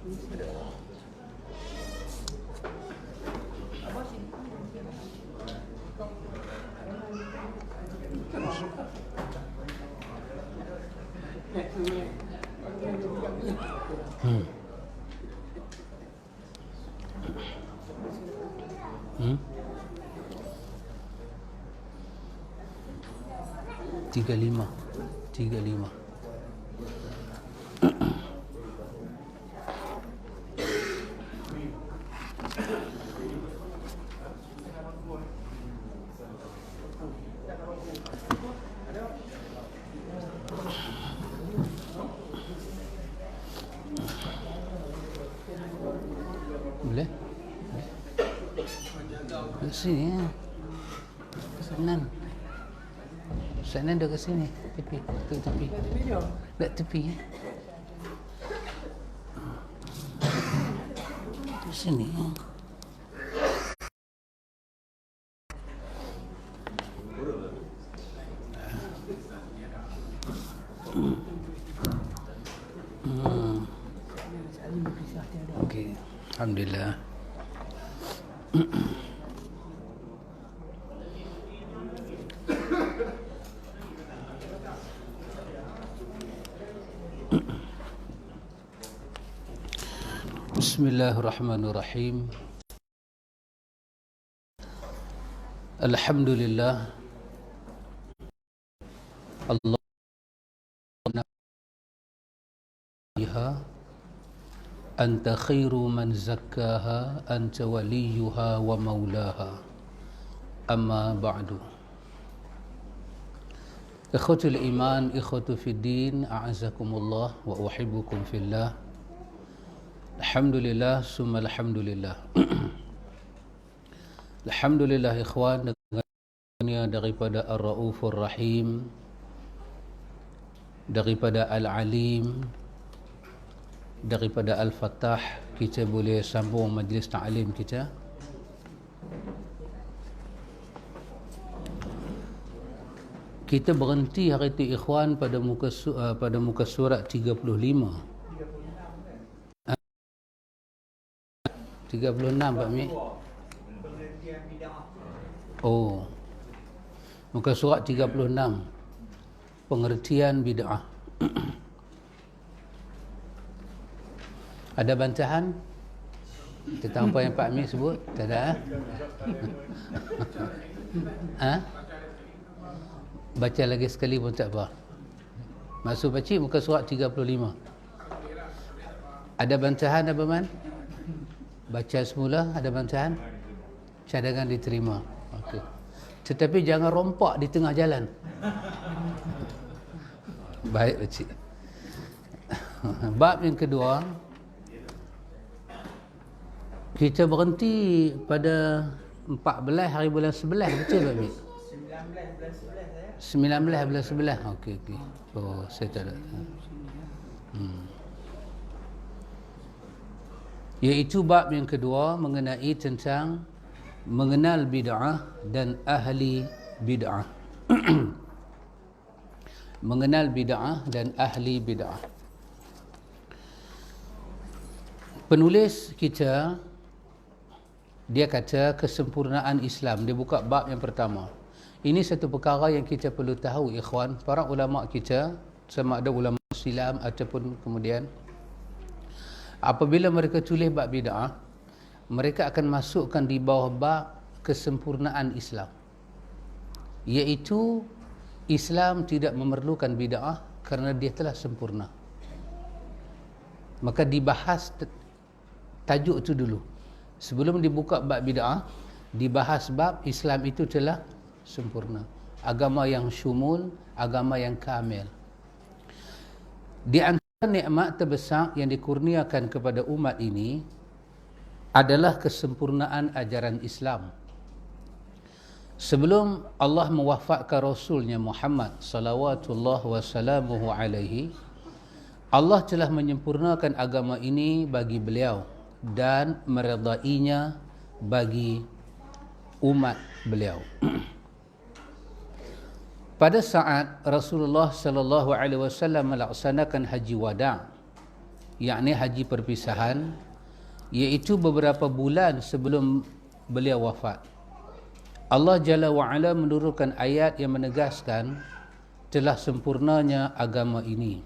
Tiga lima. Boleh? Ke sini ya. Kesanan dah ke sini. Tepi. Ke tepi. Dekat tepi ya. Ke sini ya. Okey. Alhamdulillah. Bismillahirrahmanirrahim. Alhamdulillah. Allah biha anta khairu man zakkaha anta waliyuha wa maulaha. Amma ba'du. Ikhwatul iman, ikhwatu fid din, a'azakumullah wa uhibbukum fillah. Alhamdulillah, summa alhamdulillah. Alhamdulillah ikhwan, dengan daripada Ar-Raufur Rahim, daripada Al-Alim, daripada Al-Fattah, kita boleh sambung majlis ta'lim kita. Kita berhenti hari itu ikhwan pada muka surat 35. 36 Pak Mi. Oh. Muka surat 36. Pengertian bid'ah. Ada bantahan tentang apa yang Pak Mi sebut? Tak ada? Ha? Baca lagi sekali pun tak apa. Masuk baca muka surat 35. Ada bantahan apa man? Baca semula, ada bantahan? Cadangan diterima. Okey. Tetapi jangan rompak di tengah jalan. Baik pakcik. Bab yang kedua, kita berhenti pada 14 hari bulan 11, betul tak Mek? 19 bulan 11. Okey. Oh, saya tak ada. Iaitu bab yang kedua mengenai tentang mengenal bid'ah dan ahli bid'ah. Mengenal bid'ah dan ahli bid'ah. Penulis kita, dia kata kesempurnaan Islam. Dia buka bab yang pertama. Ini satu perkara yang kita perlu tahu ikhwan. Para ulama kita, sama ada ulama Islam ataupun kemudian, apabila mereka tulis bab bid'ah, mereka akan masukkan di bawah bab kesempurnaan Islam. Iaitu Islam tidak memerlukan bid'ah kerana dia telah sempurna. Maka dibahas tajuk itu dulu. Sebelum dibuka bab bid'ah, dibahas bab Islam itu telah sempurna. Agama yang syumul, agama yang kamil. Di antara nikmat terbesar yang dikurniakan kepada umat ini adalah kesempurnaan ajaran Islam. Sebelum Allah mewafatkan Rasulnya Muhammad salawatullah wassalamuhu alaihi, Allah telah menyempurnakan agama ini bagi beliau dan meredainya bagi umat beliau. Pada saat Rasulullah sallallahu alaihi wasallam melaksanakan haji wada', yakni haji perpisahan, iaitu beberapa bulan sebelum beliau wafat. Allah Jalla wa'ala menurunkan ayat yang menegaskan telah sempurnanya agama ini.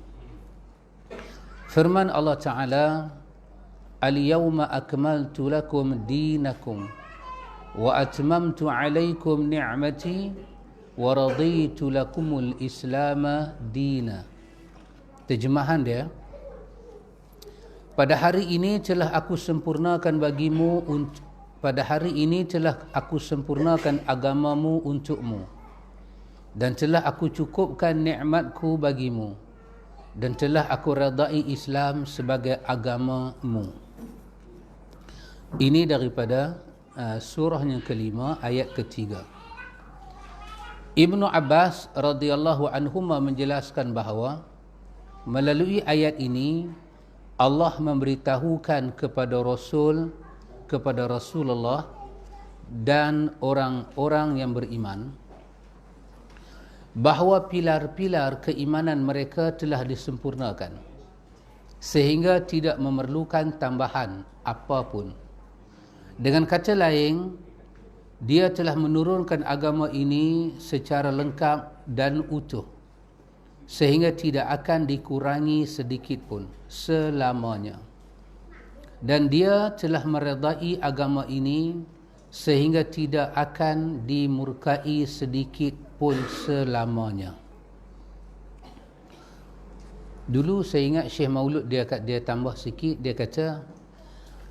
Firman Allah Ta'ala, Al-yawma akmaltu lakum dinakum wa atmamtu alaikum ni'mati wa raditu lakumul islama dina. Terjemahan dia, pada hari ini telah aku sempurnakan bagimu, pada hari ini telah aku sempurnakan agamamu untukmu, dan telah aku cukupkan nikmatku bagimu, dan telah aku redai Islam sebagai agamamu. Ini daripada surah yang kelima, ayat ketiga. Ibnu Abbas radhiyallahu anhuma menjelaskan bahawa melalui ayat ini Allah memberitahukan kepada Rasulullah dan orang-orang yang beriman bahawa pilar-pilar keimanan mereka telah disempurnakan sehingga tidak memerlukan tambahan apapun. Dengan kata lain, dia telah menurunkan agama ini secara lengkap dan utuh sehingga tidak akan dikurangi sedikit pun selamanya. Dan dia telah meredai agama ini sehingga tidak akan dimurkai sedikit pun selamanya. Dulu saya ingat Syekh Maulud dia tambah sikit, dia kata,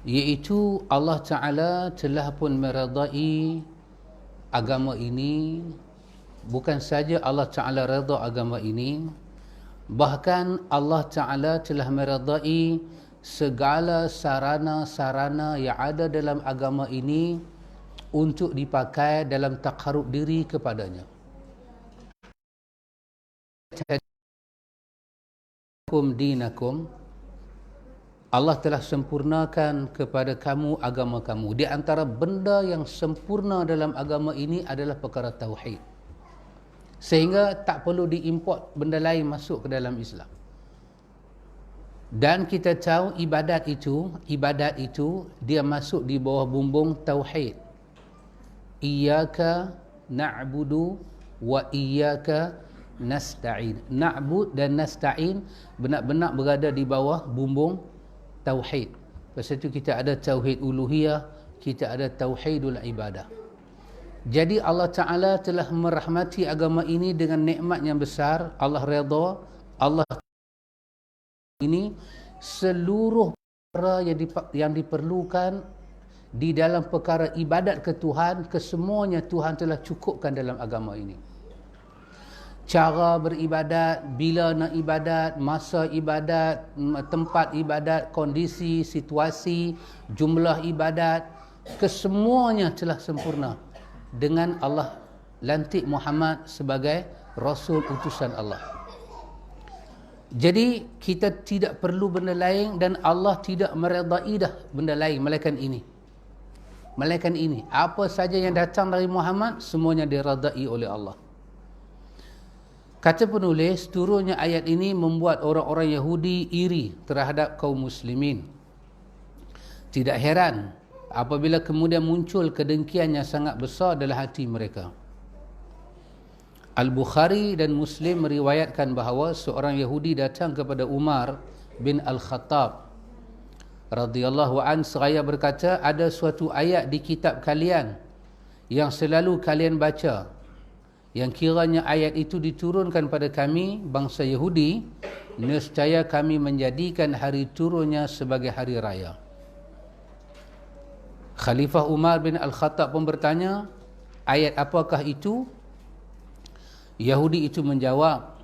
iaitu Allah Ta'ala telah pun meredai agama ini. Bukan saja Allah Ta'ala redha agama ini, bahkan Allah Ta'ala telah meredai segala sarana-sarana yang ada dalam agama ini untuk dipakai dalam taqarrub diri kepadanya. Dinakum, Allah telah sempurnakan kepada kamu agama kamu. Di antara benda yang sempurna dalam agama ini adalah perkara tauhid, sehingga tak perlu diimport benda lain masuk ke dalam Islam. Dan kita tahu ibadat itu dia masuk di bawah bumbung tauhid. Iyyaka na'budu wa iyyaka nasta'in. Na'bud dan nasta'in benar-benar berada di bawah bumbung tauhid. Lepas itu kita ada tauhid uluhiyah, kita ada tauhidul ibadah. Jadi Allah Ta'ala telah merahmati agama ini dengan nikmat yang besar. Allah redha, Allah ini seluruh perkara yang diperlukan di dalam perkara ibadat ke Tuhan, kesemuanya Tuhan telah cukupkan dalam agama ini. Cara beribadat, bila nak ibadat, masa ibadat, tempat ibadat, kondisi, situasi, jumlah ibadat, kesemuanya telah sempurna dengan Allah lantik Muhammad sebagai Rasul utusan Allah. Jadi kita tidak perlu benda lain, dan Allah tidak meredai dah benda lain melainkan ini. Melainkan ini. Apa saja yang datang dari Muhammad, semuanya diredai oleh Allah. Kata penulis, turunnya ayat ini membuat orang-orang Yahudi iri terhadap kaum muslimin. Tidak heran apabila kemudian muncul kedengkian yang sangat besar dalam hati mereka. Al-Bukhari dan Muslim meriwayatkan bahawa seorang Yahudi datang kepada Umar bin Al-Khattab radhiyallahu an seraya berkata, ada suatu ayat di kitab kalian yang selalu kalian baca, yang kiranya ayat itu diturunkan pada kami bangsa Yahudi, nescaya kami menjadikan hari turunnya sebagai hari raya. Khalifah Umar bin Al-Khattab pun bertanya, ayat apakah itu? Yahudi itu menjawab,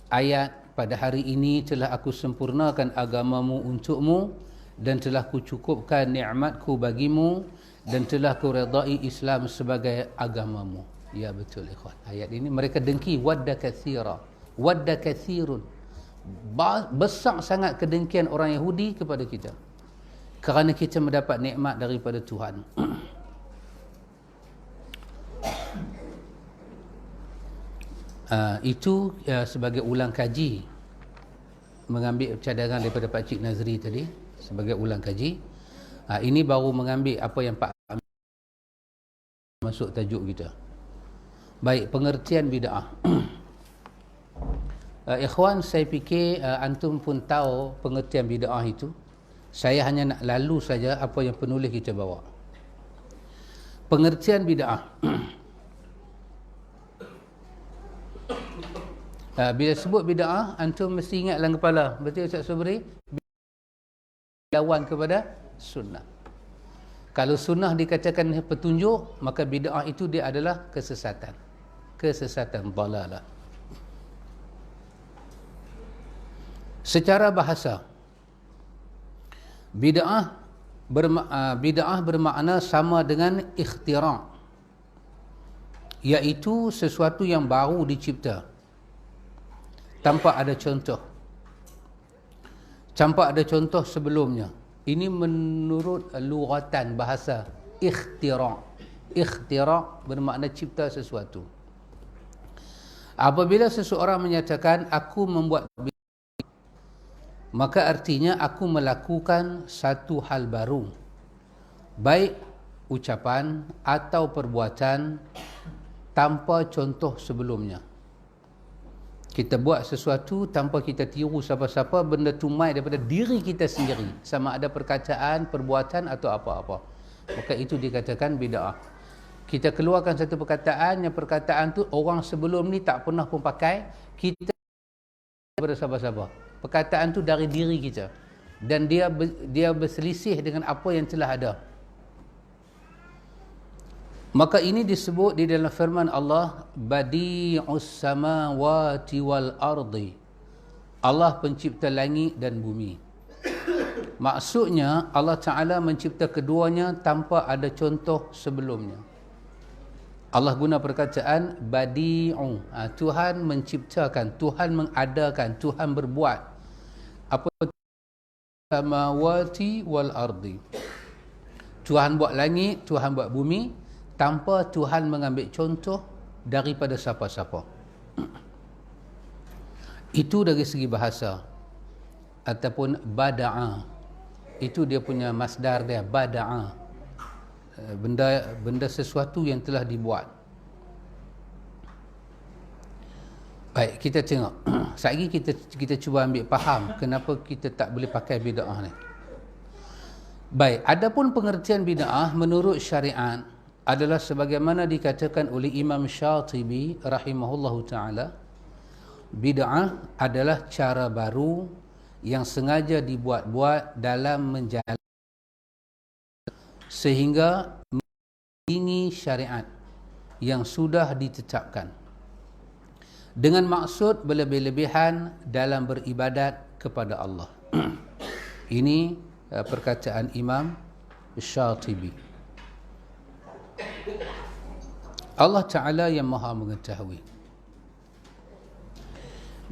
ayat pada hari ini telah aku sempurnakan agamamu untukmu, dan telah kucukupkan nikmatku bagimu, dan telah kuredai Islam sebagai agamamu. Ya betul ikhwan. Ayat ini mereka dengki, wadda kathira, wadda kathirun. Besar sangat kedengkian orang Yahudi kepada kita kerana kita mendapat nikmat daripada Tuhan. Itu sebagai ulang kaji mengambil cadangan daripada Pak Cik Nazri tadi sebagai ulang kaji. Ini baru mengambil apa yang Pak masuk tajuk kita. Baik, pengertian bid'ah. Ikhwan, saya fikir antum pun tahu pengertian bid'ah itu. Saya hanya nak lalu saja apa yang penulis kita bawa. Pengertian bid'ah. Bila sebut bid'ah, antum mesti ingat dalam kepala. Betul Ustaz Subri? Lawan kepada sunnah. Kalau sunnah dikatakan petunjuk, maka bid'ah itu dia adalah kesesatan. Kesesatan, dalalah. Secara bahasa, bid'ah bermakna sama dengan ikhtira', iaitu sesuatu yang baru dicipta tanpa ada contoh. Tanpa ada contoh sebelumnya. Ini menurut lughatan bahasa, ikhtira'. Ikhtira' bermakna cipta sesuatu. Apabila seseorang menyatakan aku membuat bid'ah, maka artinya aku melakukan satu hal baru, baik ucapan atau perbuatan tanpa contoh sebelumnya. Kita buat sesuatu tanpa kita tiru siapa-siapa, benda tu mai daripada diri kita sendiri, sama ada perkataan, perbuatan atau apa-apa. Maka itu dikatakan bid'ah. Kita keluarkan satu perkataan, yang perkataan tu orang sebelum ni tak pernah pun pakai, kita daripada siapa-siapa. Perkataan tu dari diri kita, dan dia berselisih dengan apa yang telah ada. Maka ini disebut di dalam firman Allah, Badi'us samawati wal ardi. Allah pencipta langit dan bumi. Maksudnya Allah Ta'ala mencipta keduanya tanpa ada contoh sebelumnya. Allah guna perkataan Badi'u. Tuhan menciptakan, Tuhan mengadakan, Tuhan berbuat. Apa samawati wal ardi. Tuhan buat langit, Tuhan buat bumi, tanpa Tuhan mengambil contoh daripada siapa-siapa. Itu dari segi bahasa. Ataupun bada'a. Itu dia punya masdar dia, bada'a. Benda sesuatu yang telah dibuat. Baik, kita tengok. Sekali kita cuba ambil faham kenapa kita tak boleh pakai bid'ah ni. Baik, adapun pengertian bid'ah menurut syariat adalah sebagaimana dikatakan oleh Imam Syatibi rahimahullahu ta'ala, bid'ah adalah cara baru yang sengaja dibuat-buat dalam menjalankan sehingga menyelisih syariat yang sudah ditetapkan dengan maksud berlebih-lebihan dalam beribadat kepada Allah. Ini perkataan Imam Syatibi. Allah Ta'ala yang maha mengetahui.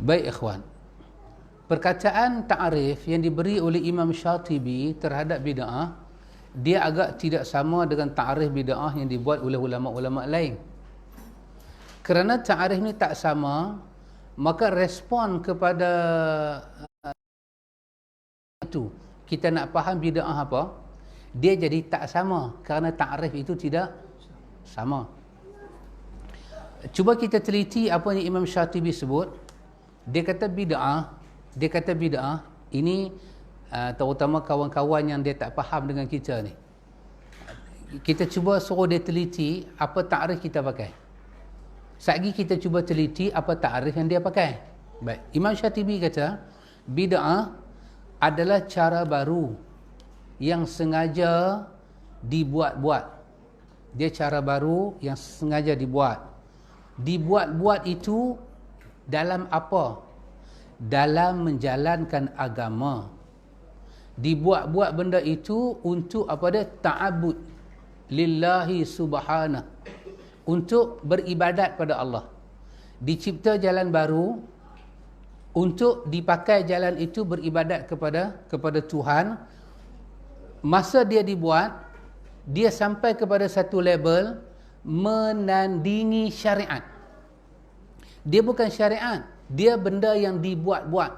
Baik ikhwan, perkataan ta'rif yang diberi oleh Imam Syatibi terhadap bid'ah, dia agak tidak sama dengan ta'rif bid'ah yang dibuat oleh ulama-ulama lain. Kerana ta'rif ni tak sama, maka respon kepada itu, kita nak faham bid'ah apa, dia jadi tak sama kerana ta'rif itu tidak sama. Cuba kita teliti apa yang Imam Syatibi sebut. Dia kata bid'ah ini terutama kawan-kawan yang dia tak faham dengan kita ni. Kita cuba suruh dia teliti apa ta'rif kita pakai. Sekali kita cuba teliti apa ta'rif yang dia pakai. Baik, Imam Syatibi kata bid'ah adalah cara baru yang sengaja dibuat-buat. Dia cara baru yang sengaja dibuat. Dibuat-buat itu dalam apa? Dalam menjalankan agama. Dibuat-buat benda itu untuk apa dia? Ta'abud lillahi subhanahu. Untuk beribadat pada Allah. Dicipta jalan baru untuk dipakai jalan itu beribadat kepada Tuhan. Masa dia dibuat, dia sampai kepada satu level menandingi syariat. Dia bukan syariat, dia benda yang dibuat-buat.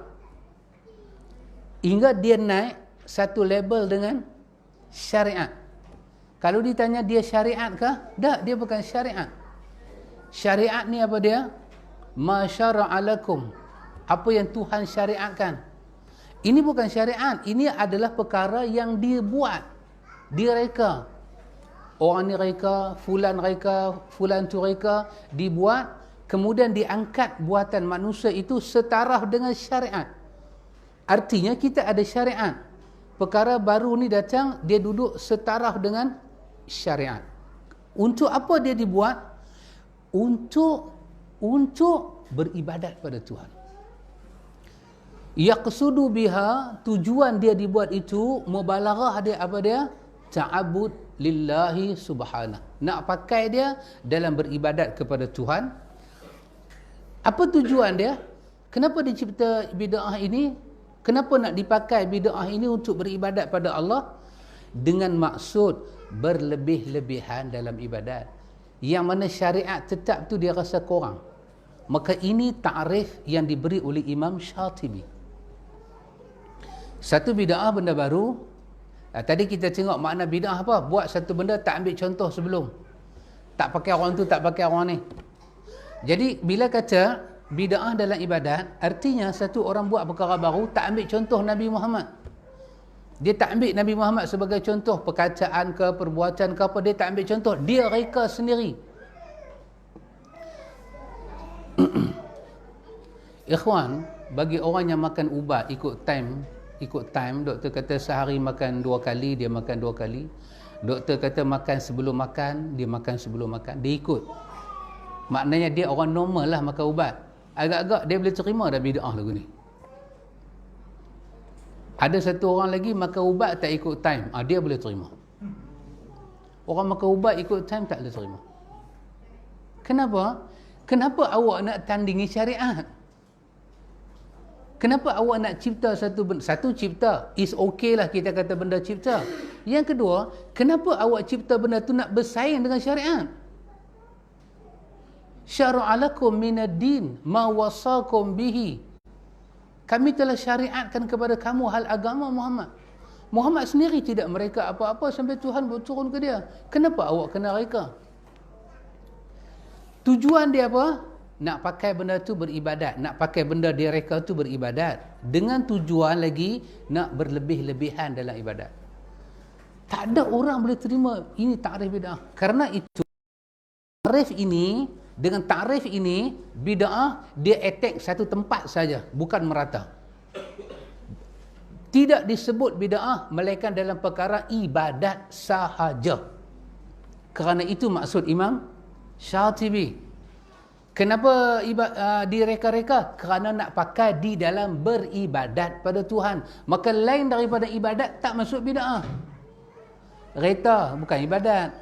hingga dia naik satu label dengan syariat. Kalau ditanya dia syariat kah? Tak, dia bukan syariat. Syariat ni apa dia? Ma syara'a lakum. Apa yang Tuhan syariatkan. Ini bukan syariat, ini adalah perkara yang dia buat, dia reka. Orang ni reka, fulan tu reka, dibuat, kemudian diangkat buatan manusia itu setaraf dengan syariat. Artinya kita ada syariat. Perkara baru ni datang, dia duduk setaraf dengan syariat. Untuk apa dia dibuat? Untuk beribadat pada Tuhan. Yaqsudu biha, tujuan dia dibuat itu, mubalaghah dia apa dia? Ta'abbud lillahi subhanahu. Nak pakai dia dalam beribadat kepada Tuhan. Apa tujuan dia? Kenapa dicipta bid'ah ini? Kenapa nak dipakai bid'ah ini untuk beribadat pada Allah? Dengan maksud berlebih-lebihan dalam ibadat. Yang mana syariat tetap tu dia rasa kurang. Maka ini ta'rif yang diberi oleh Imam Syatibi. Satu bid'ah benda baru. Tadi kita tengok makna bid'ah apa? Buat satu benda tak ambil contoh sebelum. Tak pakai orang tu, tak pakai orang ni. Jadi bila kata bid'ah dalam ibadat, artinya satu orang buat perkara baru, tak ambil contoh Nabi Muhammad. Dia tak ambil Nabi Muhammad sebagai contoh perkataan ke, perbuatan ke apa, dia tak ambil contoh. Dia reka sendiri. Ikhwan, bagi orang yang makan ubat ikut time, doktor kata sehari makan 2 kali, dia makan 2 kali. Doktor kata makan sebelum makan, dia makan sebelum makan. Dia ikut. Maknanya dia orang normal lah makan ubat. Agak-agak dia boleh terima dah bid'ah lagu ni. Ada satu orang lagi makan ubat tak ikut time. Dia boleh terima. Orang makan ubat ikut time tak boleh terima. Kenapa? Kenapa awak nak tandingi syariat? Kenapa awak nak cipta satu benda? Satu cipta, is okay lah kita kata benda cipta. Yang kedua, kenapa awak cipta benda tu nak bersaing dengan syariat? Syara'alakum minad-din ma wasakum bihi. Kami telah syariatkan kepada kamu hal agama Muhammad. Muhammad sendiri tidak mereka apa-apa sampai Tuhan berturun ke dia. Kenapa awak kena reka? Tujuan dia apa? Nak pakai benda tu beribadat. Nak pakai benda dia reka tu beribadat. Dengan tujuan lagi, nak berlebih-lebihan dalam ibadat. Tak ada orang boleh terima ini takrif bid'ah. Karena itu, takrif ini, dengan takrif ini, bid'ah, dia attack satu tempat saja. Bukan merata. Tidak disebut bid'ah, melainkan dalam perkara ibadat sahaja. Kerana itu maksud Imam Syatibi. Kenapa direka-reka? Kerana nak pakai di dalam beribadat pada Tuhan. Maka lain daripada ibadat tak masuk bid'ah. Reta bukan ibadat.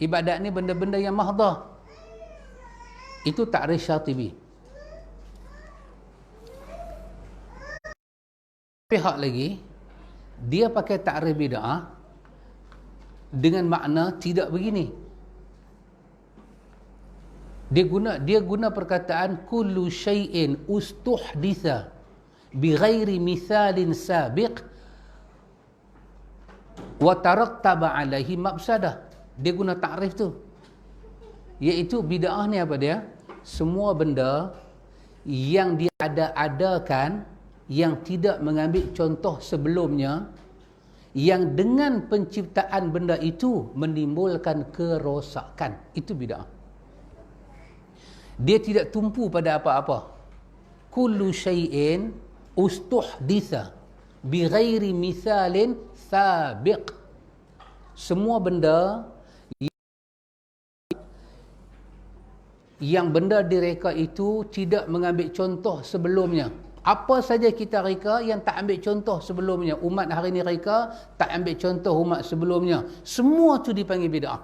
Ibadat ni benda-benda yang mahdah. Itu takrif Syatibi. Pihak lagi, dia pakai takrif bid'ah dengan makna tidak begini. Dia guna perkataan kullu syai'in ustuhditha bighairi mithalin sabiq wa tarattaba alaihi mafsadah. Dia guna takrif tu. Iaitu bid'ah ni apa dia? Semua benda yang dia ada-adakan, yang tidak mengambil contoh sebelumnya, yang dengan penciptaan benda itu menimbulkan kerosakan. Itu bid'ah. Dia tidak tumpu pada apa-apa. Kullu syai'in ustuhditha bighairi mithalin sabiq. Semua benda yang benda direka itu tidak mengambil contoh sebelumnya. Apa saja kita reka yang tak ambil contoh sebelumnya. Umat hari ini reka tak ambil contoh umat sebelumnya. Semua tu dipanggil bid'ah.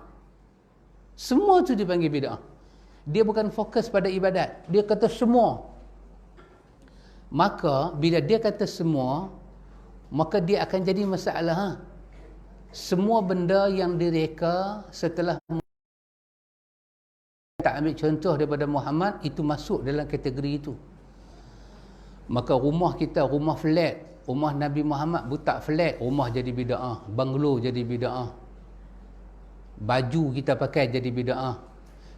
Semua tu dipanggil bid'ah. Dia bukan fokus pada ibadat. Dia kata semua. Maka bila dia kata semua, maka dia akan jadi masalah. Semua benda yang direka setelah tak ambil contoh daripada Muhammad, itu masuk dalam kategori itu. Maka rumah kita, rumah flat, rumah Nabi Muhammad butak flat, rumah jadi bid'ah, banglo jadi bid'ah, baju kita pakai jadi bid'ah,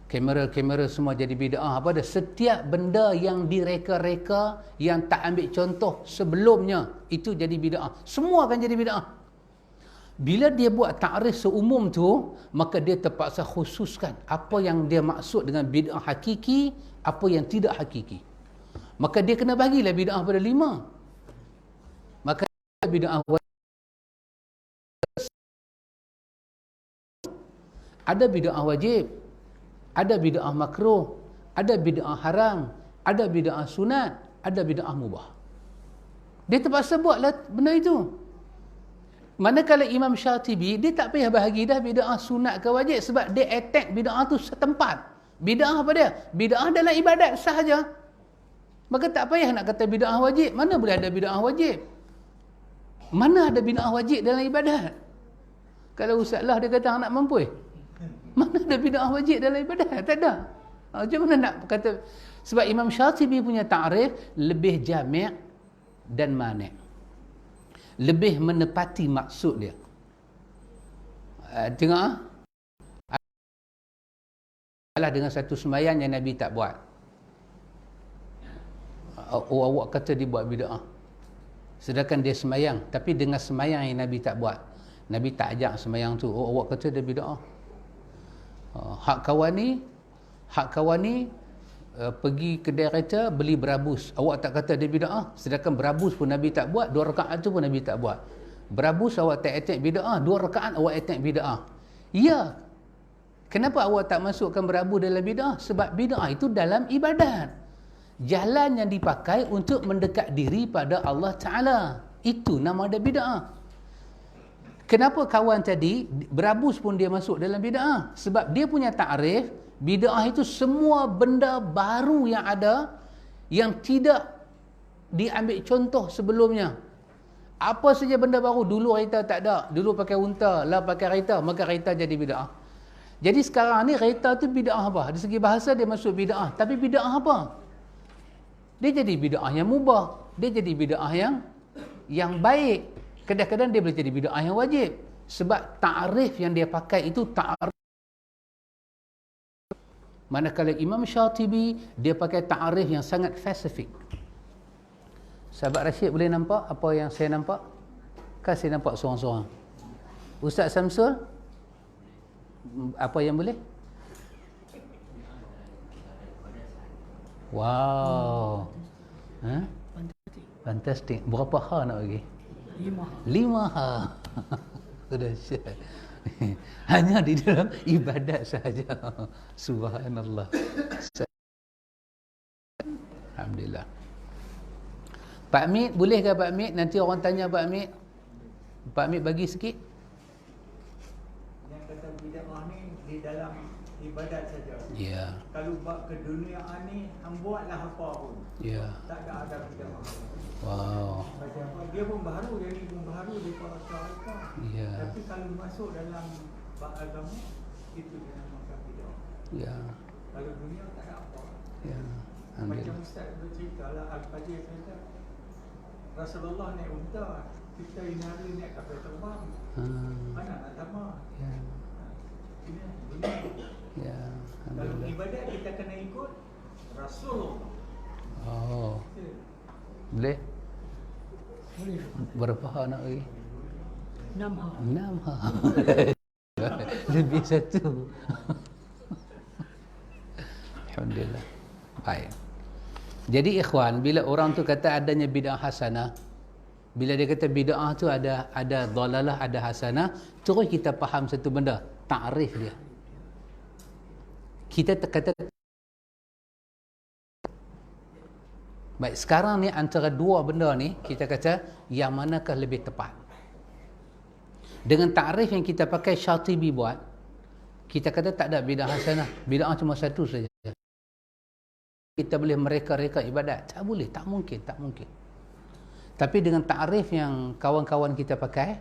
kamera-kamera semua jadi bid'ah. Apa dah? Setiap benda yang direka-reka, yang tak ambil contoh sebelumnya, itu jadi bid'ah. Semua akan jadi bid'ah. Bila dia buat takrif seumum tu, maka dia terpaksa khususkan apa yang dia maksud dengan bid'ah hakiki, apa yang tidak hakiki. Maka dia kena bagilah bid'ah pada 5. Maka bid'ah ada bid'ah wajib, ada bid'ah makruh, ada bid'ah haram, ada bid'ah sunat, ada bid'ah mubah. Dia terpaksa buatlah benda itu. Manakala Imam Syatibi, dia tak payah bahagi dah bid'ah sunat ke wajib, sebab dia attack bid'ah tu setempat. Bid'ah apa dia? Bid'ah dalam ibadat sahaja. Maka tak payah nak kata bid'ah wajib. Mana boleh ada bid'ah wajib? Mana ada bid'ah wajib dalam ibadat? Kalau Ustaz lah dia kata anak mampu, mana ada bid'ah wajib dalam ibadat? Tak ada. Macam mana nak kata? Sebab Imam Syatibi punya ta'rif lebih jami' dan mani'. Lebih menepati maksud dia. Tengok adalah dengan satu sembahyang yang Nabi tak buat. Awak kata dia buat bid'ah. Sedangkan dia sembahyang, tapi dengan sembahyang yang Nabi tak buat. Nabi tak ajak sembahyang tu. Awak kata dia bid'ah. Hak kawan ni pergi kedai kereta beli berabus. Awak tak kata dia bid'ah. Sedangkan berabus pun Nabi tak buat, 2 rakaat tu pun Nabi tak buat. Berabus awak tak attack bid'ah, 2 rakaat awak attack bid'ah. Ya. Kenapa awak tak masukkan berabus dalam bid'ah? Sebab bid'ah itu dalam ibadat. Jalan yang dipakai untuk mendekat diri pada Allah Ta'ala. Itu nama dia bid'ah. Kenapa kawan tadi berabus pun dia masuk dalam bid'ah? Sebab dia punya ta'rif, bid'ah itu semua benda baru yang ada, yang tidak diambil contoh sebelumnya. Apa saja benda baru, dulu kereta tak ada, dulu pakai unta, lah pakai kereta, maka kereta jadi bid'ah. Jadi sekarang ni kereta tu bid'ah apa? Dari segi bahasa dia masuk bid'ah, tapi bid'ah apa? Dia jadi bid'ah yang mubah, dia jadi bid'ah yang baik. Kadang-kadang dia boleh jadi bid'ah yang wajib. Sebab ta'rif yang dia pakai itu ta'rif. Manakala Imam Syatibi, dia pakai ta'rif yang sangat spesifik. Sahabat Rashid boleh nampak apa yang saya nampak? Kan saya nampak seorang-seorang. Ustaz Samsul, apa yang boleh? Wow. Fantastik. Berapa ha nak bagi? 5 ha. Sudah syah. Hanya di dalam ibadat sahaja. Subhanallah. Alhamdulillah. Pak Mit, boleh ke Pak Mit? Nanti orang tanya Pak Mit. Pak Mit bagi sikit. Yang kata bid'ah ni di dalam ibadat saja. Ya. Kalau bab ke dunia ni, buatlah apa pun. Ya. Tak ada bid'ah. Wow. Macam apa? Dia pun baru, dia ni pun baru di mereka. Ya. Tapi kalau masuk dalam bab agama, itu dinamakan bid'ah. Ya. Kalau dunia tak ada apa. Ya. Macam Alhamdulillah. Ustaz bercerita lah, Al-Fajir kata, Rasulullah naik unta, kita ini hari naik kapal terbang. Mana nak sama? Ya. Ini dunia. Ya. Kalau Alhamdulillah. ibadat kita kena ikut Rasulullah. Oh. Ya. Boleh? Boleh. Berapa ha nak bagi? 6 ha. 6 ha. Lebih satu. Alhamdulillah. Baik. Jadi ikhwan, bila orang tu kata adanya bid'ah hasanah, bila dia kata bid'ah tu ada dhalalah, ada hasanah, terus kita faham satu benda, ta'rif dia. Kita kata baik, sekarang ni antara dua benda ni kita kata yang manakah lebih tepat? Dengan ta'rif yang kita pakai Syatibi buat, kita kata tak ada bid'ah hasanah, bid'ah cuma satu saja. Kita boleh mereka-reka ibadat. Tak boleh, tak mungkin, tak mungkin. Tapi dengan ta'rif yang kawan-kawan kita pakai,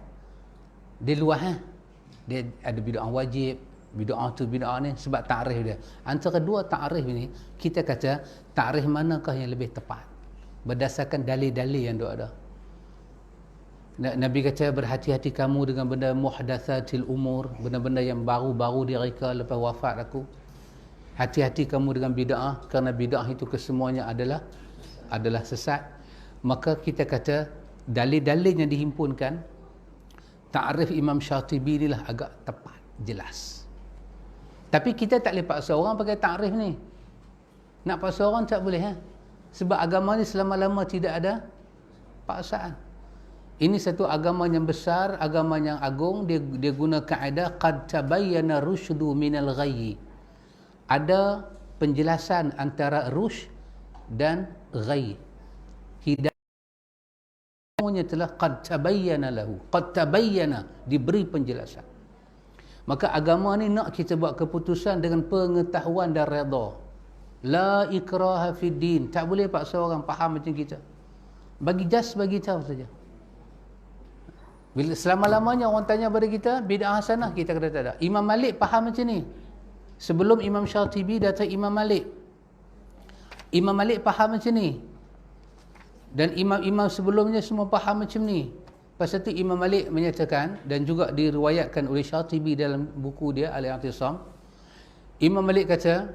dia luas. Dia ada bid'ah wajib, bid'ah tu bid'ah ni, sebab ta'rif dia. Antara dua ta'rif ni, kita kata ta'rif manakah yang lebih tepat berdasarkan dalil-dalil yang ada. Nabi kata berhati-hati kamu dengan benda muhdatsatil umur, benda-benda yang baru-baru direka lepas wafat aku. Hati-hati kamu dengan bid'ah, kerana bid'ah itu kesemuanya adalah sesat. Maka kita kata dalil-dalil yang dihimpunkan, ta'rif Imam Syatibi inilah agak tepat, jelas. Tapi kita tak boleh paksa orang pakai ta'rif ni. Nak paksa orang tak boleh. Sebab agama ni selama-lama tidak ada paksaan. Ini satu agama yang besar, agama yang agung. Dia guna kaedah qad tabayyana rusydu minal ghayyi. Ada penjelasan antara rusyd dan ghayy. Hidayah semuanya telah qad tabayyana lahu. Qad tabayyana, diberi penjelasan. Maka agama ni nak kita buat keputusan dengan pengetahuan dan redha. La ikraha fid din. Tak boleh paksa orang faham macam kita. Bagi tahu saja. Bila selama-lamanya orang tanya pada kita bid'ah hasanah, kita kata tak ada. Imam Malik faham macam ni. Sebelum Imam Syatibi datang Imam Malik. Imam Malik faham macam ni. Dan imam-imam sebelumnya semua faham macam ni. Pasal tu Imam Malik menyatakan, dan juga diriwayatkan oleh Syatibi dalam buku dia Al-I'tisam. Imam Malik kata,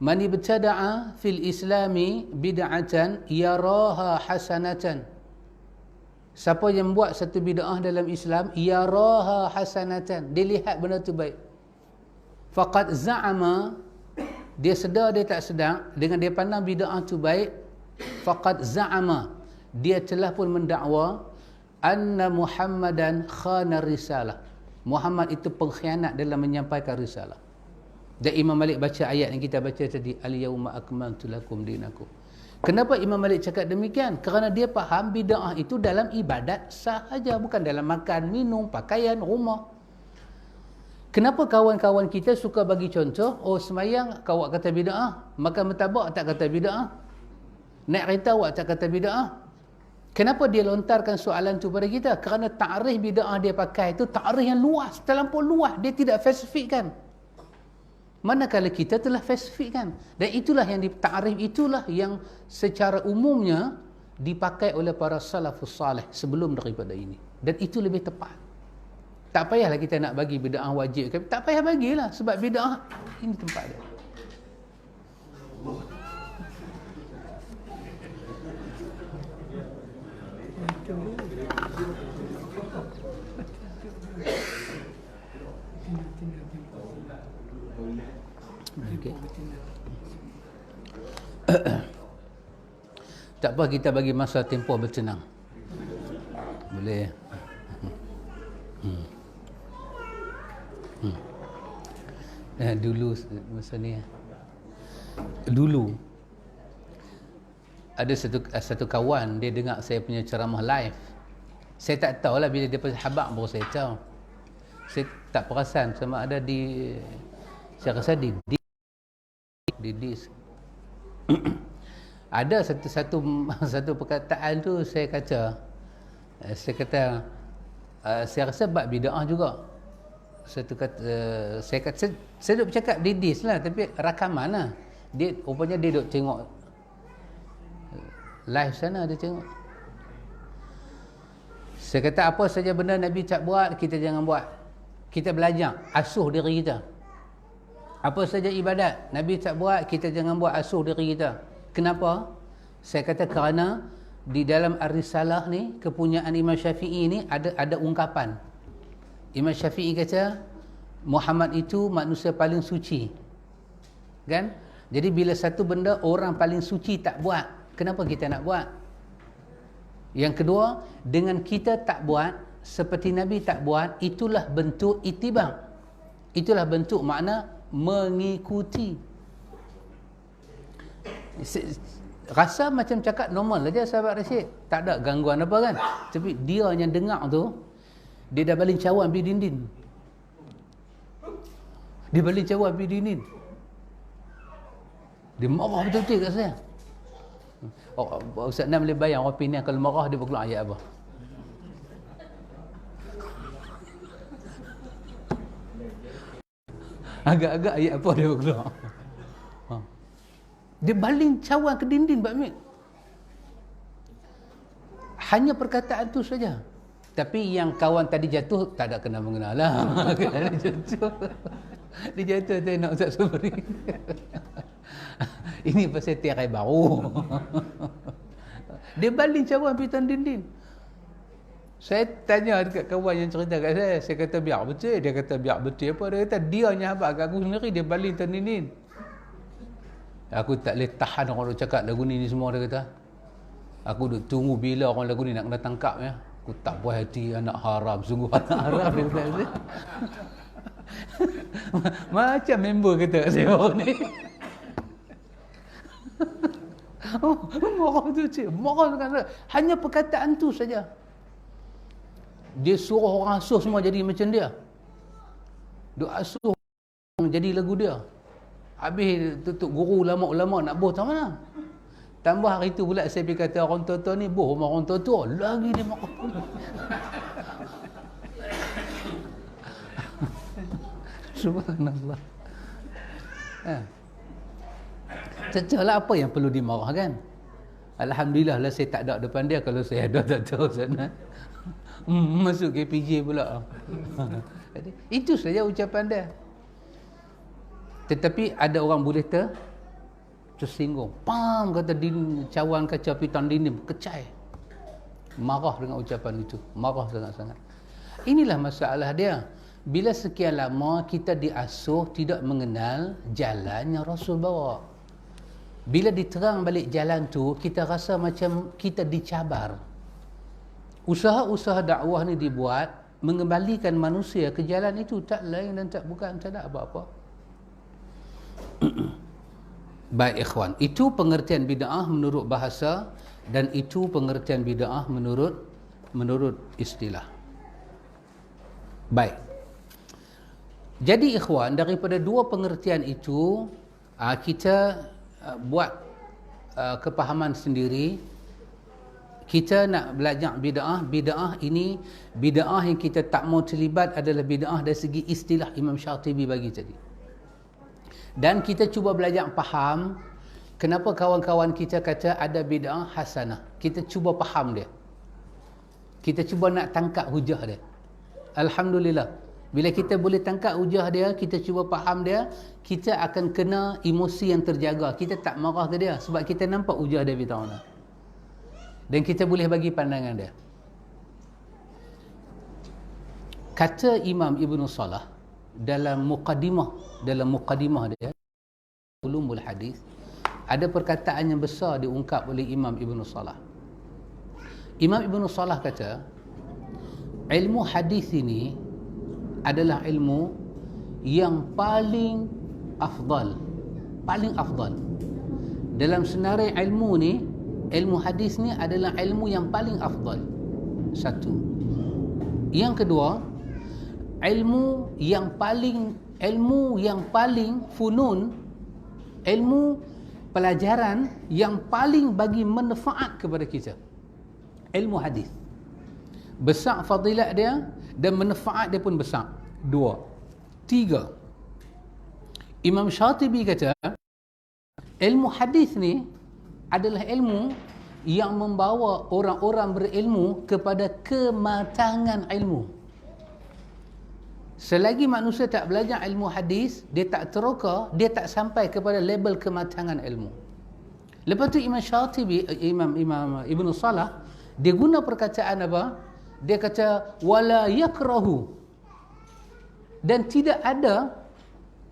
man ibtada'a fil islami bid'atan yaraha hasanatan. Siapa yang buat satu bid'ah dalam Islam, yaraha hasanatan, dia lihat benda tu baik. Faqad za'ama, dia sedar dia tak sedar, dengan dia pandang bid'ah tu baik, faqad za'ama, dia telah pun mendakwa anna Muhammadan khana risalah, Muhammad itu pengkhianat dalam menyampaikan risalah. Dan Imam Malik baca ayat yang kita baca tadi, al-yawma akmaltu lakum dinakum. Kenapa Imam Malik cakap demikian? Kerana dia faham bid'ah itu dalam ibadat sahaja, bukan dalam makan, minum, pakaian, rumah. Kenapa kawan-kawan kita suka bagi contoh, oh semayang kau awak kata bid'ah, makan martabak tak kata bid'ah, naik kereta awak tak kata bid'ah. Kenapa dia lontarkan soalan tu pada kita? Kerana ta'rif bid'ah dia pakai itu ta'rif yang luas, terlampau luas, dia tidak spesifikkan. Manakala kita telah spesifikkan. Dan itulah yang ta'rif, itulah yang secara umumnya dipakai oleh para salafus salih sebelum daripada ini. Dan itu lebih tepat. Tak payahlah kita nak bagi bid'ah wajib. Tak payah bagilah, sebab bid'ah ini tempat dia. Okay. Tak apa, kita bagi masa tempoh bertenang. Boleh. Dulu masa ni, dulu ada satu kawan, dia dengar saya punya ceramah live. Saya tak tahulah, bila dia pasal habaq baru saya tahu. Saya tak perasan sama ada saya rasa di disk. Ada satu perkataan tu saya kata saya rasa bab bid'ah juga. Satu kata saya duk bercakap di disk lah, tapi rakaman lah. Dia rupanya dia duk tengok live sana, dia tengok. Saya kata apa saja benda Nabi tak buat, kita jangan buat. Kita belajar asuh diri kita. Apa saja ibadat Nabi tak buat, kita jangan buat, asuh diri kita. Kenapa? Saya kata kerana di dalam Ar-Risalah ni, kepunyaan Imam Syafi'i ni ada ungkapan. Imam Syafi'i kata Muhammad itu manusia paling suci. Kan? Jadi bila satu benda orang paling suci tak buat, kenapa kita nak buat? Yang kedua, dengan kita tak buat seperti Nabi tak buat, itulah bentuk ittiba'. Itulah bentuk makna mengikuti. Rasa macam cakap normal aja sahabat Rashid, tak ada gangguan apa kan. Tapi dia yang dengar tu, dia dah baling cawan pergi dinding. Dia baling cawan pergi dinding. Dia marah betul-betul kat saya. Ustaz Nam boleh bayang orang Penang kalau marah dia berkeluar ayat apa? Agak-agak ayat apa dia berkeluar? Dia baling cawan ke dinding, Pak Mit. Hanya perkataan tu saja. Tapi yang kawan tadi jatuh tak ada kena mengenal lah. Dia jatuh. Dia jatuh tu nak Ustaz Sobri. Ini pasal tirai baru. Dia baling cawan pitan dinding. Saya tanya dekat kawan yang cerita kat saya kata biar betul. Dia kata biar betul apa? Dia kata dia nyahabat kat aku sendiri, dia baling tan dinding. Aku tak boleh tahan orang duk cakap lagu ni semua, dia kata. Aku duk tunggu bila orang lagu ni nak kena tangkap ya. Aku tak puas hati, anak haram, sungguh anak haram dia kata. Macam member kata saya orang ni. Marah tu cik, marah kata hanya perkataan tu saja. Dia suruh orang asuh semua jadi macam dia. Duk asuh jadi lagu dia. Habis tutup guru ulama-ulama nak boh tak mana. Tambah hari tu pula saya pergi kata orang tua-tua ni boh rumah orang tua-tua. Lagi dia marah. Subhanallah. Cecahlah apa yang perlu dimarahkan. Alhamdulillah lah saya tak ada depan dia. Kalau saya ada tak tahu sana. Masuk KPJ pula. Itu saja ucapan dia. Tetapi ada orang boleh tersinggung. Pam kata cawan kaca pitan dinding kecai. Marah dengan ucapan itu. Marah sangat-sangat. Inilah masalah dia. Bila sekian lama kita diasuh tidak mengenal jalan yang Rasul bawa. Bila diterang balik jalan tu, kita rasa macam kita dicabar. Usaha-usaha dakwah ni dibuat mengembalikan manusia ke jalan itu, tak lain dan tak bukan, tak ada apa-apa. Baik ikhwan, itu pengertian bid'ah menurut bahasa dan itu pengertian bid'ah menurut istilah. Baik. Jadi ikhwan, daripada dua pengertian itu kita buat kepahaman sendiri. Kita nak belajar bid'ah. Bid'ah ini, bid'ah yang kita tak mau terlibat adalah bid'ah dari segi istilah Imam Syatibi bagi tadi. Dan kita cuba belajar faham kenapa kawan-kawan kita kata ada bid'ah hasanah. Kita cuba faham dia. Kita cuba nak tangkap hujah dia. Alhamdulillah. Bila kita boleh tangkap hujah dia, kita cuba faham dia, kita akan kena emosi yang terjaga. Kita tak marah ke dia sebab kita nampak hujah dia bita'ala. Dan kita boleh bagi pandangan dia. Kata Imam Ibn Salah dalam muqaddimah dia, Ulumul Hadis, ada perkataan yang besar diungkap oleh Imam Ibn Salah. Imam Ibn Salah kata, ilmu hadis ini adalah ilmu yang paling afdal. Dalam senarai ilmu ni, ilmu hadis ni adalah ilmu yang paling afdal. Satu. Yang kedua, ilmu yang paling funun, ilmu pelajaran yang paling bagi manfaat kepada kita. Ilmu hadis. Besar fadilat dia dan manfaat dia pun besar. 2. 3. Imam Syatibi kata, ilmu hadis ni adalah ilmu yang membawa orang-orang berilmu kepada kematangan ilmu. Selagi manusia tak belajar ilmu hadis, dia tak teroka, dia tak sampai kepada level kematangan ilmu. Lepas tu Imam Syatibi, Imam Ibn Salah, dia guna perkataan apa? Dia kata wala yakrahu, dan tidak ada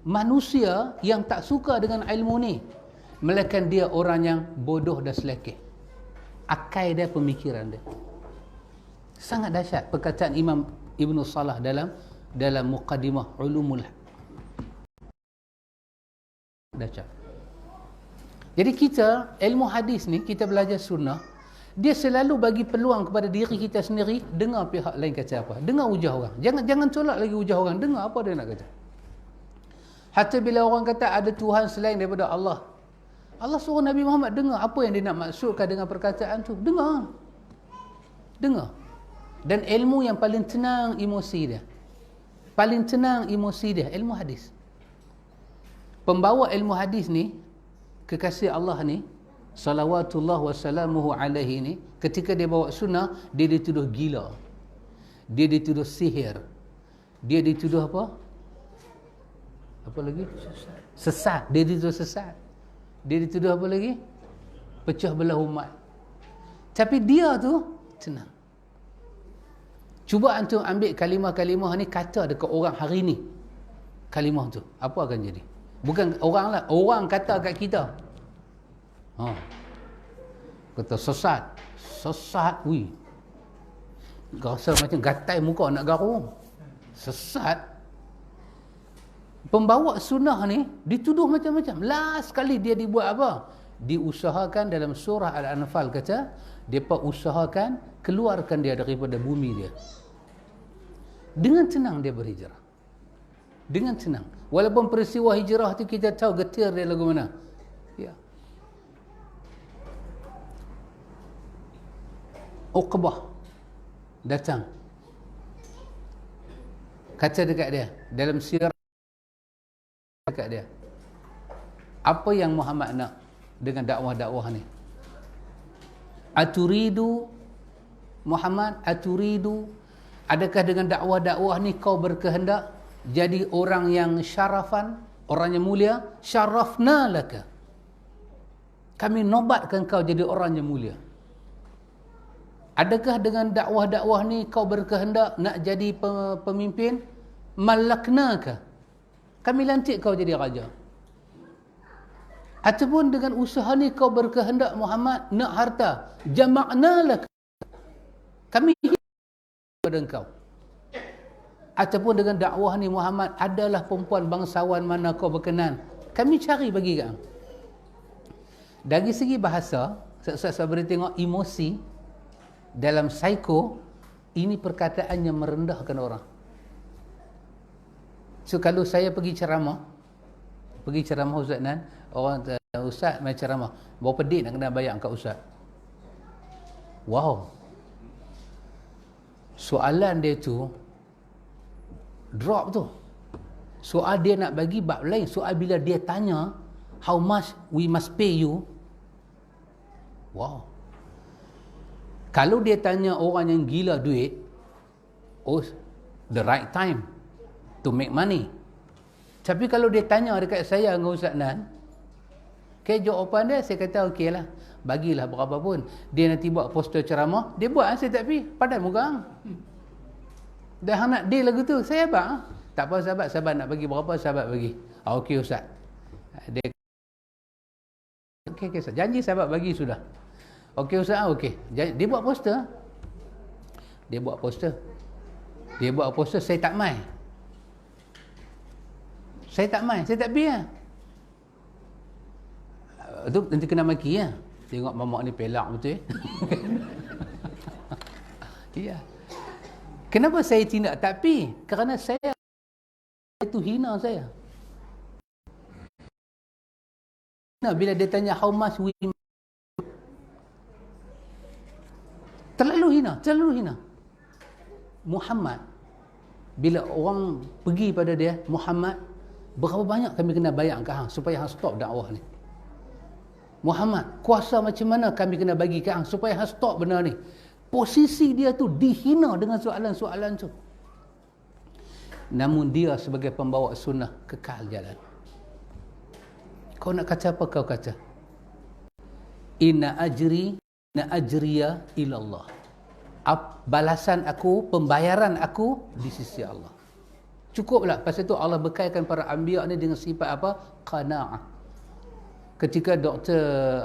manusia yang tak suka dengan ilmu ni, melainkan dia orang yang bodoh dan selekeh. Akai dia, pemikiran dia. Sangat dahsyat perkataan Imam Ibn Salah dalam muqaddimah Ulumul dahsyat. Jadi kita ilmu hadis ni, kita belajar sunnah, dia selalu bagi peluang kepada diri kita sendiri. Dengar pihak lain kata apa, dengar hujah orang, jangan tolak lagi hujah orang, dengar apa dia nak kata. Hatta bila orang kata ada Tuhan selain daripada Allah, Allah suruh Nabi Muhammad dengar apa yang dia nak maksudkan dengan perkataan tu. Dengar. Dan ilmu yang paling tenang emosi dia, ilmu hadis. Pembawa ilmu hadis ni, kekasih Allah ni, salawatullah wassalamuhu alaihi ni, ketika dia bawa sunnah, dia dituduh gila, dia dituduh sihir, dia dituduh apa lagi, sesat, dia dituduh sesat, dia dituduh apa lagi, pecah belah umat. Tapi dia tu tenang. Cuba antum ambil kalimah-kalimah ni, kata dekat orang hari ni, kalimah tu apa akan jadi? Bukan orang lah, orang kata kat kita, kata sesat, ui, rasa macam gatai muka nak garung, sesat. Pembawa sunnah ni dituduh macam-macam. Last sekali dia dibuat apa? Diusahakan dalam surah Al-Anfal, kata depa usahakan keluarkan dia daripada bumi dia. Dengan tenang dia berhijrah, dengan tenang. Walaupun peristiwa hijrah tu kita tahu getir dia lagu mana, ya. Uqbah datang, kata dekat dia dalam sirah, dekat dia, apa yang Muhammad nak dengan dakwah-dakwah ni? Aturidu Muhammad, aturidu, adakah dengan dakwah-dakwah ni kau berkehendak jadi orang yang syarafan, orang yang mulia? Syarafna laka, kami nobatkan kau jadi orang yang mulia. Adakah dengan dakwah-dakwah ni kau berkehendak nak jadi pemimpin? Malaknaka, kami lantik kau jadi raja. Ataupun dengan usaha ni kau berkehendak Muhammad nak harta, jama'na lak, kami kepada engkau. Ataupun dengan dakwah ni Muhammad, adalah perempuan bangsawan mana kau berkenan, kami cari bagi kau. Dari segi bahasa, saya boleh tengok emosi dalam psiko, ini perkataan yang merendahkan orang. So kalau saya pergi ceramah Ustaz Nan, orang Ustaz main ceramah, berapa duit nak kena bayar kat Ustaz? Wow, soalan dia tu drop tu. Soal dia nak bagi bab lain. Soal bila dia tanya how much we must pay you, wow. Kalau dia tanya orang yang gila duit, oh, the right time to make money. Tapi kalau dia tanya dekat saya dengan Ustaz Nan, jawapan dia, saya kata okey lah, bagilah berapa pun. Dia nanti buat poster ceramah, dia buat, saya tak pergi, padan muka. Dah nak deal lagu tu, saya abang. Tak apa sahabat nak bagi berapa, sahabat bagi. Okey Ustaz. Dia okey Ustaz, janji sahabat bagi sudah. Okey Ustaz, okey. Dia buat poster. Dia buat poster, saya tak mai. Saya tak pergi lah. Tu nanti kena maki lah. Tengok mamak ni pelak betul. Ya. Kenapa saya tidak tak pergi? Kerana saya itu hina saya. Nah, bila dia tanya how much we, terlalu hina. Muhammad, bila orang pergi pada dia, Muhammad, berapa banyak kami kena bayar ke hang supaya hang stop dakwah ni? Muhammad, kuasa macam mana kami kena bagi ke hang supaya hang stop benda ni? Posisi dia tu dihina dengan soalan-soalan tu. Namun dia sebagai pembawa sunnah kekal jalan. Kau nak kata apa kau kata? Inna ajriya ilallah. Balasan aku, pembayaran aku di sisi Allah. Cukuplah. Pasal itu Allah bekalkan para anbiya ni dengan sifat apa? Qana'ah. Ketika doktor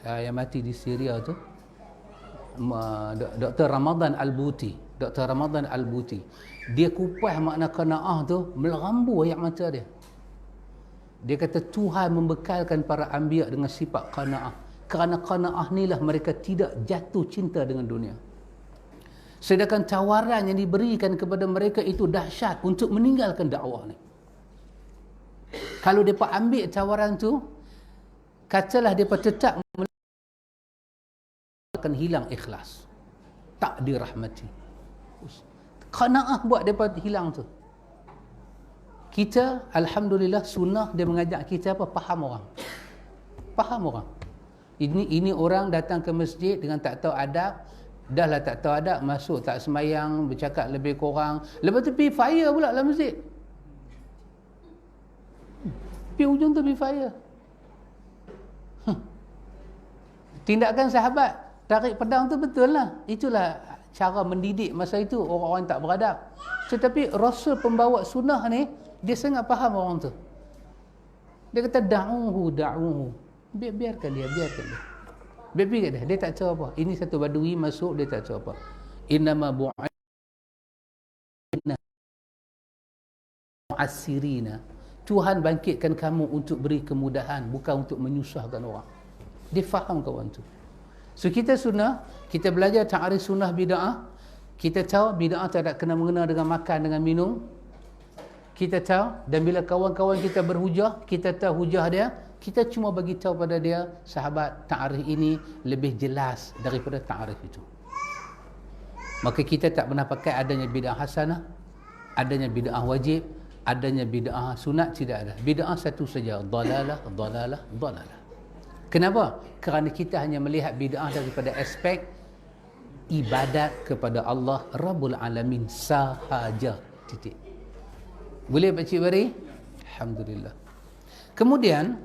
yang mati di Syria tu, Dr. Ramadan Al-Buti, dia kupas makna qana'ah tu, melambu air mata dia. Dia kata Tuhan membekalkan para anbiya dengan sifat qana'ah. Kerana qana'ah inilah mereka tidak jatuh cinta dengan dunia. Sedangkan tawaran yang diberikan kepada mereka itu dahsyat untuk meninggalkan dakwah ni. Kalau mereka ambil tawaran tu, katalah mereka tetap akan hilang ikhlas, tak dirahmati. Qana'ah buat mereka hilang tu. Kita alhamdulillah sunnah dia mengajak kita apa? Faham orang. Ini orang datang ke masjid dengan tak tahu adab. Dah lah tak tahu adab, masuk tak semayang, bercakap lebih kurang. Lepas tu pergi fire pula dalam masjid. Pergi ujung tu pergi fire. Tindakan sahabat tarik pedang tu betul lah. Itulah cara mendidik masa itu orang-orang tak beradab. Tetapi Rasul pembawa sunnah ni, dia sangat faham orang tu. Dia kata da'uhu. Biarkan dia. Biar dia. Dia tak tahu apa. Ini satu badui masuk, dia tak tahu apa. Innama bu'ina mu'assirina. Tuhan bangkitkan kamu untuk beri kemudahan, bukan untuk menyusahkan orang. Dia faham kawan tu. So kita sunnah, kita belajar ta'arif sunnah bid'ah. Kita tahu bid'ah tak ada kena mengena dengan makan, dengan minum. Kita tahu, dan bila kawan-kawan kita berhujah, kita tahu hujah dia, kita cuma bagi tahu pada dia, sahabat, ta'arif ini lebih jelas daripada ta'arif itu. Maka kita tak pernah pakai adanya bid'ah hasanah, adanya bid'ah wajib, adanya bid'ah sunat, tidak ada. Bid'ah satu saja, dalalah. Kenapa? Kerana kita hanya melihat bid'ah daripada aspek ibadat kepada Allah Rabbul Alamin sahaja. Titik. Boleh Pak Cik Bari? Alhamdulillah. Kemudian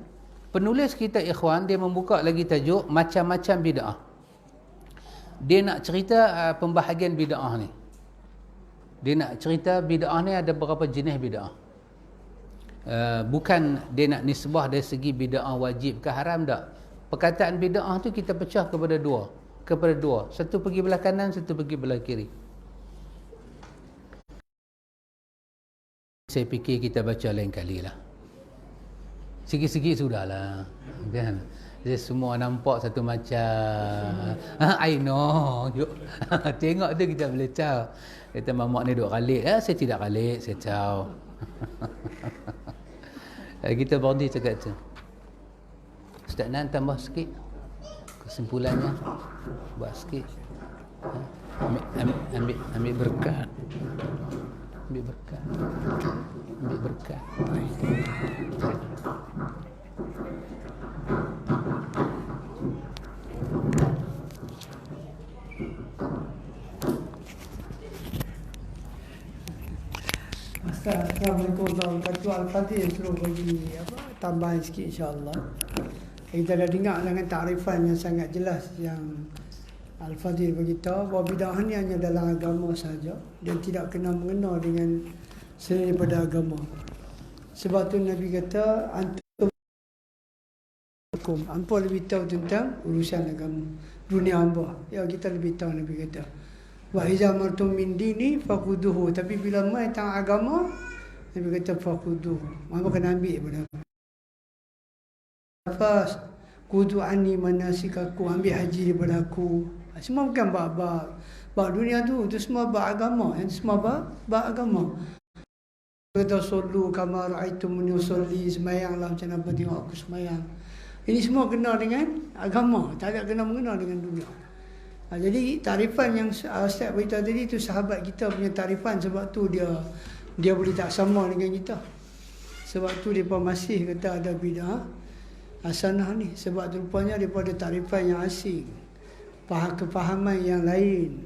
penulis kita ikhwan, dia membuka lagi tajuk macam-macam bid'ah. Dia nak cerita pembahagian bid'ah ni. Dia nak cerita bid'ah ni ada berapa jenis bid'ah. Bukan dia nak nisbah dari segi bid'ah wajib ke haram, tak. Perkataan bid'ah tu kita pecah kepada dua. Satu pergi belah kanan, satu pergi belah kiri. Saya fikir kita baca lain kali lah. Sikit-sikit sudahlah. Kan? Jadi semua nampak satu macam. I know. Tengok tu kita boleh tahu. Kata mamak ni duk kalik. Saya tidak kalik, saya tahu. Kita berhenti cakap tu. Ustaz Nan tambah sikit kesimpulannya, buat sikit. Ambil berkat. Assalamualaikum warahmatullahi wabarakatuh. Al-Fatihah suruh bagi tambahan sikit insya-Allah. Kita dah dengar dengan takrifan yang sangat jelas yang Al-Fatihah beritahu bahawa bid'ah ni hanya dalam agama sahaja dan tidak kena mengena dengan selain daripada agama. Sebab tu Nabi kata hampa lebih tahu tentang urusan agama dunia hamba. Ya, kita lebih tahu. Nabi kata wa iza martum min dini faquduhu, tapi bila mai tentang agama Nabi kata faquduhu, maka kena ambil pada nafas. Kudu ani manasikaku, ambil haji daripada aku. Semua bukan bab dunia tu semua bab agama. Yang semua bab agama. Kata sallu kama ra'aitumuni usolli, semayanglah macam apa tengok aku semayang. Ini semua kena dengan agama, tak ada kena mengena dengan dunia. Jadi tarifan yang Ustaz beritahu tadi tu sahabat kita punya tarifan, sebab tu dia boleh tak sama dengan kita. Sebab tu depa masih kata ada bid'ah hasanah ni, sebab tu rupanya daripada tarifan yang asing, kefahaman yang lain.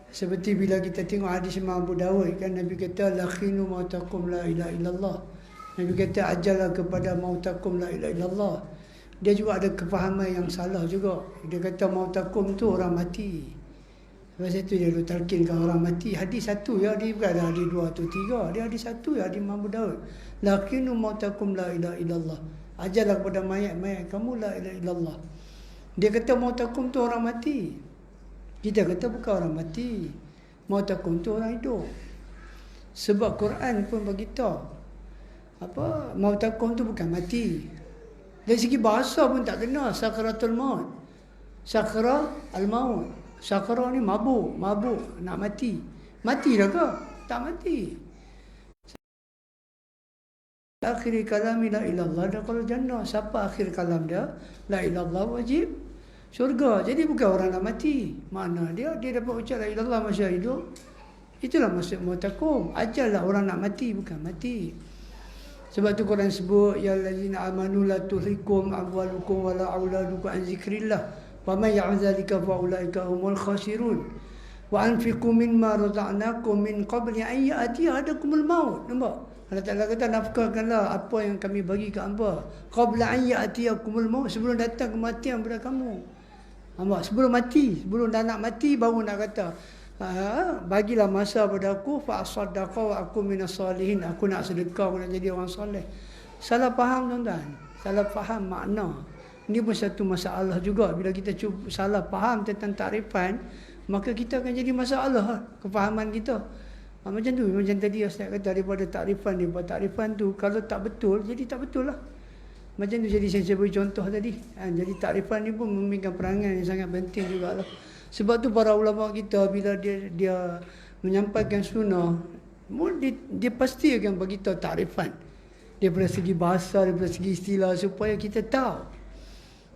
Seperti bila kita tengok hadis Imam Abu Dawud kan, Nabi kata lakhinu mautakum la ilaha illallah. Nabi kata ajalah kepada mautakum la ilaha illallah. Dia juga ada kefahaman yang salah juga. Dia kata mautakum tu orang mati. Lepas itu dia talkinkan orang mati. Hadis satu ya, dia bukan ada hadis dua atau tiga. Dia hadis satu ya, hadis Imam Abu Dawud. Lakhinu mautakum la ilaha illallah. Ajarlah kepada mayat-mayat kamu la ilaha illallah. Dia kata mautakum tu orang mati. Kita kata bukan orang mati. Mautakum tu orang hidup. Sebab Quran pun beritahu mautakum tu bukan mati. Dari segi bahasa pun tak kena. Sakratul maut. Sakra al-maut. Sakra ni mabuk, nak mati. Mati dah ke? Tak mati. Akhir kalami la ilallah dakhala jannah. Siapa akhir kalam dia? La ilallah wajib syurga. Jadi bukan orang nak mati. Mana dia dapat ucap la ilallah masa hidup. Itulah maksud mautakum. Ajallah orang nak mati, bukan mati. Sebab tu Quran sebut ya allazina amanu la tulhikum amwalukum wala auladukum an zikrillah wa may ya'mal dzalika fa ulaika humul khasirun wa anfiqu mimma razaqnakum min qabli an ya'tiya ahadakumul maut. Nampak? Allah Ta'ala kata nafkahkanlah apa yang kami bagi ke hamba qabla an ya'tiyakumul maut, sebelum datang kematian kepada kamu. Nampak? Sebelum mati, sebelum dah nak mati baru nak kata bagilah masa pada aku fa asaddaqa wa aku minas salihin, aku nak sedekah, aku nak jadi orang soleh. Salah faham tuan-tuan, salah faham makna. Ini pun satu masalah juga. Bila kita cuba salah faham tentang takrifan, maka kita akan jadi masalah kefahaman kita. Macam tu, macam tadi Ustaz kata, daripada takrifan tu kalau tak betul, jadi tak betul lah. Macam tu, jadi saya beri contoh tadi. Jadi takrifan ni pun memegang peranan yang sangat penting jugalah. Sebab tu para ulama kita bila dia menyampaikan sunnah, dia pasti akan beritahu takrifan daripada segi bahasa, daripada segi istilah, supaya kita tahu.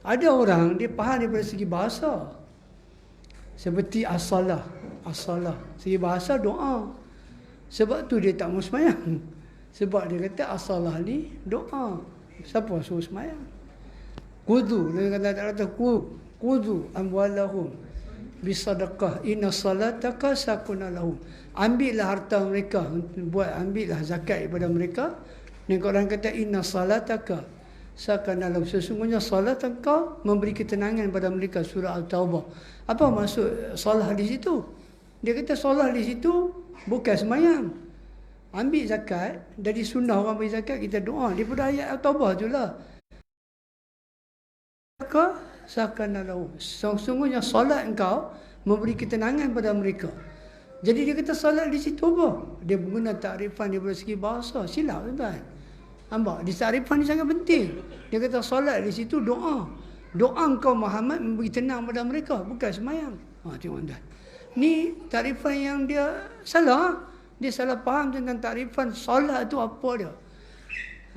Ada orang dia faham daripada segi bahasa, seperti as-salah. Segi bahasa doa. Sebab tu dia tak mau sembahyang. Sebab dia kata as-salah ni doa. Siapa suruh sembahyang? Kudu, dia kata kudu amwalahum bisadaqah inna salataka sakuna lahum. Ambillah harta mereka, ambillah zakat daripada mereka. Dan Quran kata inna salataka sakuna lahum, sesungguhnya salat engkau memberi ketenangan pada mereka. Surah Al-Taubah. Apa maksud salah di situ? Dia kata salah di situ bukan sembahyang. Ambil zakat, dari sunnah orang beri zakat, kita doa daripada ayat Al-Taubah itulah. Sakana lahum, sesungguhnya solat engkau memberi ketenangan pada mereka. Jadi dia kata solat di situ apa? Dia guna takrifan daripada segi bahasa. Silap tuan-tuan. Nampak? Di takrifan ni sangat penting. Dia kata solat di situ doa. Doa engkau Muhammad memberi tenang pada mereka, bukan sembahyang. Tengok tuan. Ni takrifan yang dia salah. Dia salah faham tentang takrifan solat tu apa dia.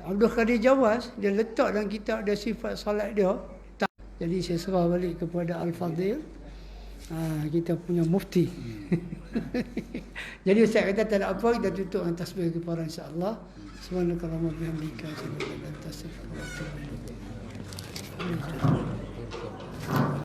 Abdul Qadir Jawaz, dia letak dalam kitab dia sifat solat dia. Jadi saya serah balik kepada Al-Fadhil, kita punya mufti. Jadi saya kata tak ada apa, kita tutup dengan tasbih kepada insya-Allah. Subhanakallahumma wa bihamdika asyhadu an la ilaha illa anta astaghfiruka wa atubu ilaik.